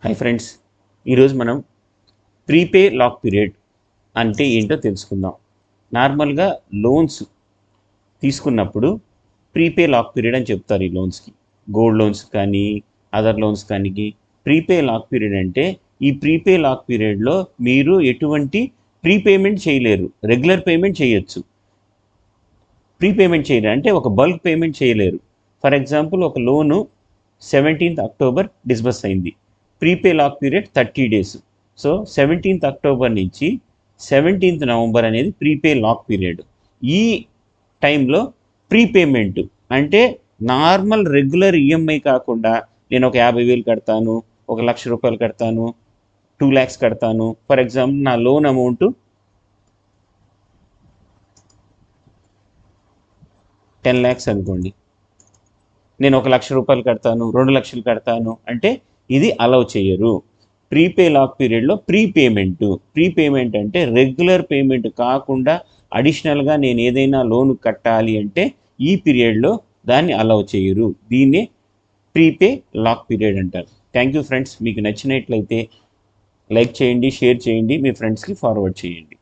Hi friends, ఈరోజు మనం ప్రీపే lock period అంటే ఏంటో తెలుసుకుందాం. నార్మల్గా లోన్స్ తీసుకున్నప్పుడు ప్రీపే లాక్ పీరియడ్ అని చెప్తారు. ఈ లోన్స్కి, గోల్డ్ లోన్స్ కానీ అదర్ లోన్స్ కానీ ప్రీపే లాక్ పీరియడ్ అంటే ఈ ప్రీపే లాక్ పీరియడ్లో మీరు ఎటువంటి ప్రీపేమెంట్ చేయలేరు, రెగ్యులర్ పేమెంట్ చేయొచ్చు. ప్రీపేమెంట్ చేయలేరు అంటే ఒక బల్క్ పేమెంట్ చేయలేరు. ఫర్ ఎగ్జాంపుల్, ఒక లోను 17th అక్టోబర్ డిస్బర్స్ అయింది. Prepay lock period 30 days. So 17th October నుంచి 17th నవంబర్ అనేది ప్రీపే లాక్ పీరియడ్. ఈ టైంలో ప్రీపేమెంట్ అంటే నార్మల్ రెగ్యులర్ ఈఎంఐ కాకుండా నేను ఒక 50,000 కడతాను, ఒక 1,00,000 రూపాయలు కడతాను, 2 lakhs కడతాను. ఫర్ ఎగ్జాంపుల్, నా లోన్ అమౌంట్ 10 lakhs అనుకోండి. నేను ఒక 1,00,000 రూపాయలు కడతాను, 2 లక్షలు కడతాను అంటే ఇది అలౌ చేయరు. ప్రీపే లాక్ పీరియడ్లో ప్రీపేమెంట్ అంటే రెగ్యులర్ పేమెంట్ కాకుండా అడిషనల్గా నేను ఏదైనా లోన్ కట్టాలి అంటే ఈ పీరియడ్లో దాన్ని అలౌ చేయరు. దీన్నే ప్రీపే లాక్ పీరియడ్ అంటారు. Thank you friends. మీకు నచ్చినట్లయితే లైక్ చేయండి, షేర్ చేయండి, మీ ఫ్రెండ్స్కి ఫార్వర్డ్ చేయండి.